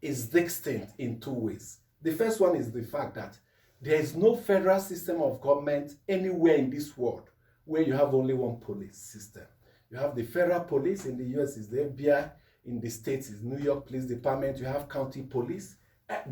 is distinct in two ways. The first one is the fact that there is no federal system of government anywhere in this world where you have only one police system. You have the federal police. In the US is the FBI, in the States is New York Police Department, you have county police.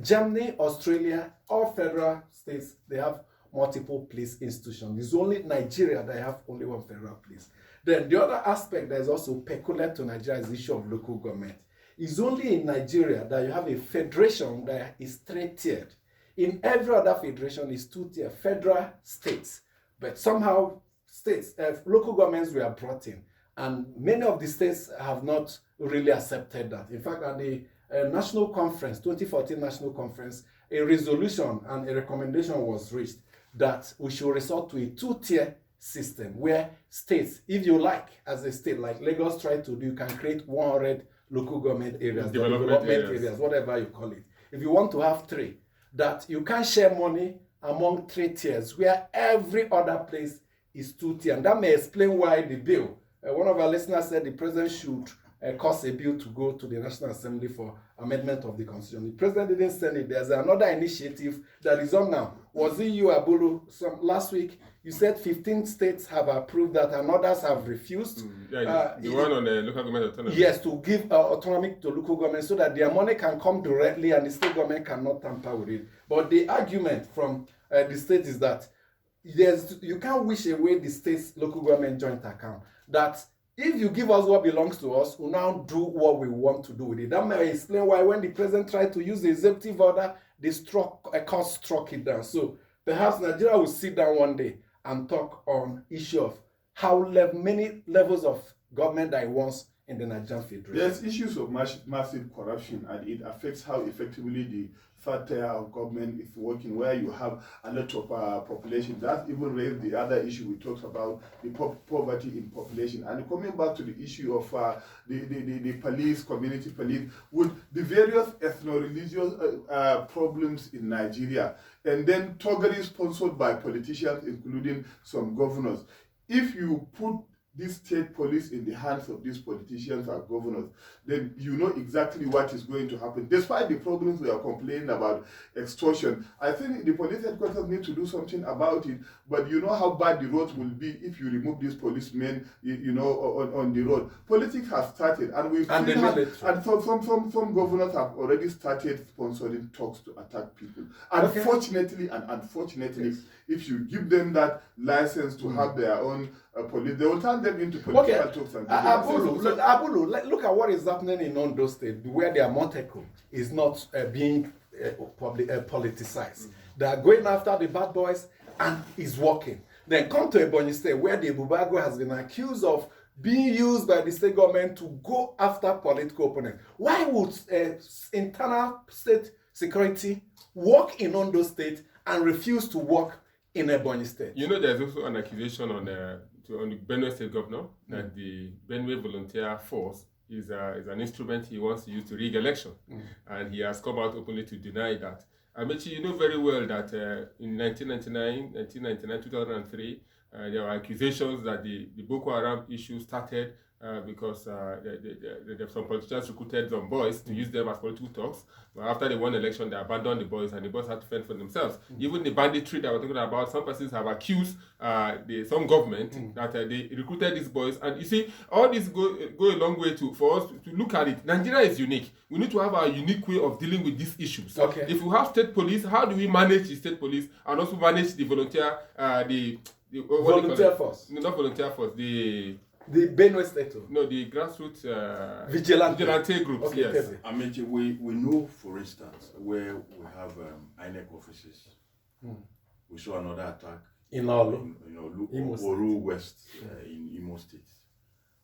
Germany, Australia, all federal states, they have multiple police institutions. It's only Nigeria that have only one federal police. Then the other aspect that is also peculiar to Nigeria is the issue of local government. It's only in Nigeria that you have a federation that is three-tiered. In every other federation is two-tier, federal, states. But somehow states, local governments were brought in. And many of the states have not really accepted that. In fact, at the National Conference, 2014 National Conference, a resolution and a recommendation was reached that we should resort to a two-tier system where states, if you like, as a state, like Lagos tried to do, you can create 100 local government areas, development areas, whatever you call it. If you want to have three, that you can share money among three tiers where every other place is two-tier. And that may explain why the bill, one of our listeners said the president should cause a bill to go to the National Assembly for amendment of the Constitution. The president didn't send it. There's another initiative that is on now. Was it you, Abulu? Last week, you said 15 states have approved that and others have refused. The one on the local government autonomy. Yes, to give autonomy to local government so that their money can come directly and the state government cannot tamper with it. But the argument from the state is that you can't wish away the state's local government joint account. That if you give us what belongs to us, we'll now do what we want to do with it. That may explain why when the president tried to use the executive order, a court struck it down. So perhaps Nigeria will sit down one day and talk on issue of how many levels of government that it wants in the Nigerian Federation. There's issues of massive corruption, and it affects how effectively the third tier of government is working, where you have a lot of population. That even raised the other issue we talked about, the poverty in population. And coming back to the issue of the police, community police, with the various ethno-religious problems in Nigeria, and then totally sponsored by politicians, including some governors. If you put this state police in the hands of these politicians or governors, then you know exactly what is going to happen. Despite the problems we are complaining about, extortion, I think the police headquarters need to do something about it. But you know how bad the roads will be if you remove these policemen, on the road. Politics has started, and we've seen and some governors have already started sponsoring talks to attack people. Unfortunately, yes, if you give them that license to have their own police, they will turn them into political talks. And Abulu, look at what is happening in Ondo State, where their Monteco is not being politicized. They are going after the bad boys and is working. Then come to Ebonyi State, where the Bubago has been accused of being used by the state government to go after political opponents. Why would internal state security work in Ondo State and refuse to work in Ebonyi State? You know, there's also an accusation on the Benue State governor that the Benue Volunteer Force is an instrument he wants to use to rig election. And he has come out openly to deny that. Amechi, you know very well that in 1999, 2003, there were accusations that the Boko Haram issue started because some politicians recruited some boys to use them as political talks. But after they won the election, they abandoned the boys and the boys had to fend for themselves. Even the banditry that we're talking about, some persons have accused some government that they recruited these boys. And you see, all this go a long way for us to look at it. Nigeria is unique. We need to have a unique way of dealing with these issues. Okay. If we have state police, how do we manage the state police and also manage the volunteer, volunteer force? No, not volunteer force, the Benue State. No, the grassroots vigilante groups. Okay, yes. Amechi, we know, for instance, where we have INEC offices. We saw another attack in Oru West in Imo State.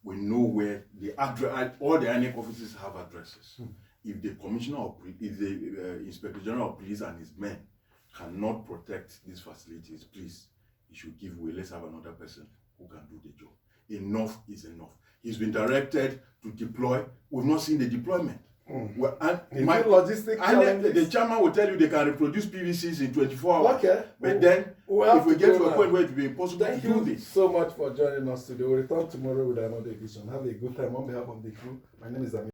We know where all the INEC offices have addresses. If the if the Inspector General of Police and his men cannot protect these facilities, please, he should give way. Let's have another person who can do the job. Enough is enough. He's been directed to deploy. We've not seen the deployment. Well, the chairman will tell you they can reproduce PVCs in 24 hours. Okay. But then, if we get to a point where it will be impossible to do this. Thank you so much for joining us today. We'll return tomorrow with another edition. Have a good time on behalf of the crew. My name is Amir.